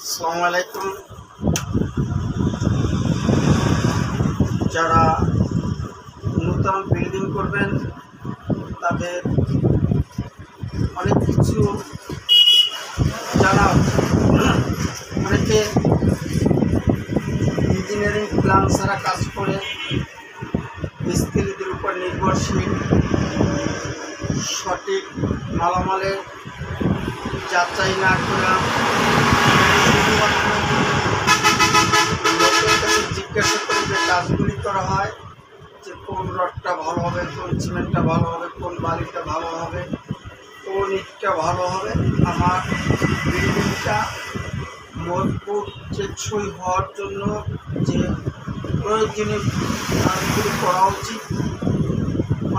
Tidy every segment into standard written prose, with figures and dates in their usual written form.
আসসালামু আলাইকুম। যারা নতুন বিল্ডিং করবেন তাদের অনেক কিছু জানা উচিত। অনেকে ইঞ্জিনিয়ারিং প্ল্যান ছাড়া কাজ করে, মিস্ত্রিদের উপর নির্ভরশীল, সঠিক মালামালের যাচাই না করে শুধুমাত্র লোকের কাছে জিজ্ঞাসা করে যে কাজগুলি করা হয়, যে কোন রডটা ভালো হবে, কোন সিমেন্টটা ভালো হবে, কোন বালিটা ভালো হবে, কোন ইটটা ভালো হবে। আমার বিল্ডিংটা মজবুত টেকসই হওয়ার জন্য যে প্রয়োজনীয় কাজগুলি করা উচিত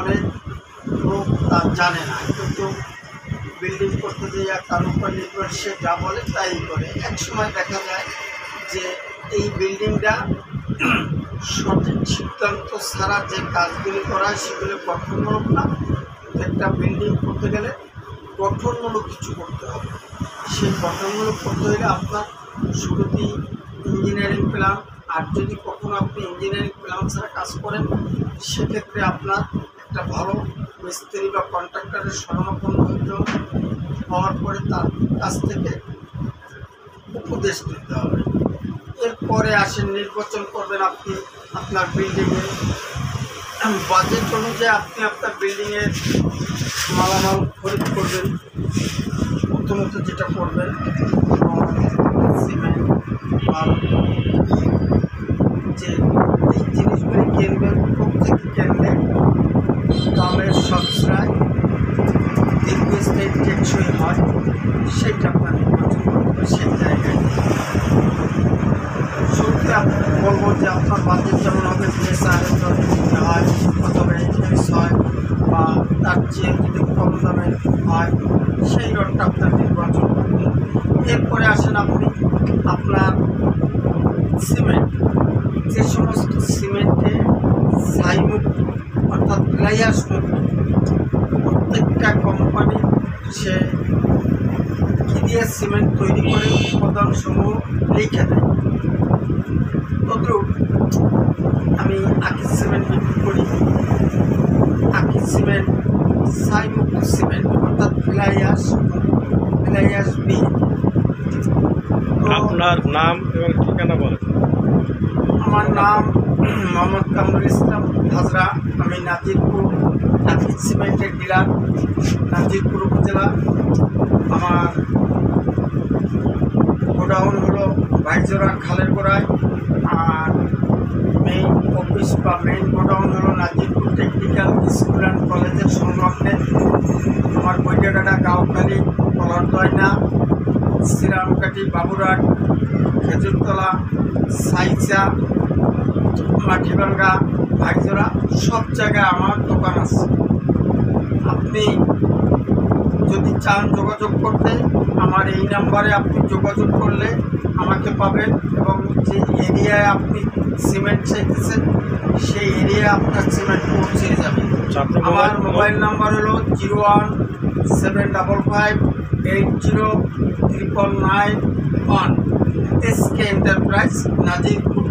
অনেক লোক তা জানে না, কিন্তু বিল্ডিং করতে গিয়ে তার উপর নির্ভর সে যা বলে তাই করে। এক সময় দেখা যায় যে এই বিল্ডিংটা সঠিক সিদ্ধান্ত ছাড়া যে কাজগুলি করা হয় সেগুলো গঠনমূলক না। একটা বিল্ডিং করতে গেলে গঠনমূলক কিছু করতে হবে। সেই গঠনমূলক করতে হলে আপনার শুরুতেই ইঞ্জিনিয়ারিং প্ল্যান, আর যদি কখনো আপনি ইঞ্জিনিয়ারিং প্ল্যান ছাড়া কাজ করেন সেক্ষেত্রে আপনার একটা ভালো মিস্ত্রি বা কন্ট্রাক্টরের শরণাপন্ন হতে হবে। হওয়ার পরে তার কাছ থেকে উপদেশ নিতে হবে। এরপরে আসেন নির্বাচন করবেন আপনি আপনার বিল্ডিংয়ে বাজেট অনুযায়ী আপনি আপনার বিল্ডিংয়ের মালামাল খরিদ করবেন। প্রথমত যেটা করবেন সিমেন্ট, বালু, যে এই জিনিসগুলি কিনবেন, প্রত্যেকে কিনলে দামের সাশ্রয় দীর্ঘস্থায়ী টেকসই হয়, সেইটা আপনার নির্বাচন করতে সেই জায়গায়। শুরুতে আপনি বলবো যে আপনার বাজেট যেমন হবে DSR-এর রড কিনতে হয়, অথবা HMS হয়, বা তার চেয়ে যদি কম দামে হয় সেই রডটা আপনার নির্বাচন করবেন। এরপরে আসেন আপনি আপনার সিমেন্ট, যে সমস্ত সিমেন্টে ছাইমুক্ত অর্থাৎ গ্লাইয়াস মুক্ত, প্রত্যেকটা কোম্পানি সে কী দিয়ে সিমেন্ট তৈরি করে উপাদানসমূহ লিখে দেয়। তদ্রূপ আমি আকিজ সিমেন্ট বিক্রি করি। আকিজ সিমেন্ট ছাইমুক্ত সিমেন্ট অর্থাৎ গ্লাইয়াস বি। আপনার নাম এবং ঠিকানা বলেন। আমার নাম মোহাম্মদ কামরুল ইসলাম হাজরা। আমি নাজিরপুর আকিজ সিমেন্টের ডিলার, নাজিরপুর উপজেলা। আমার গোডাউন হলো ভাইজোরা খালের গোড়ায়, আর মেইন অফিস বা মেইন গোডাউন হলো নাজিরপুর টেকনিক্যাল স্কুল অ্যান্ড কলেজের সংলগ্নে। আমার বৈদ্যডাটা গাঁওখালি, কলরদয়না, শ্রীরামকাঠি, বাবুরহাট, খেজুরতলা, সাইচা, মাটিভাঙ্গা, ভাইজোরা সব জায়গায় আমার দোকান আছে। আপনি যদি চান যোগাযোগ করতে, আমার এই নাম্বারে আপনি যোগাযোগ করলে আমাকে পাবেন, এবং যে এরিয়ায় আপনি সিমেন্ট চাইতেছেন সেই এরিয়ায় আপনার সিমেন্ট পৌঁছে যাবে। আমার মোবাইল নাম্বার হলো 01755809991। SK enterprise, Nazirpur.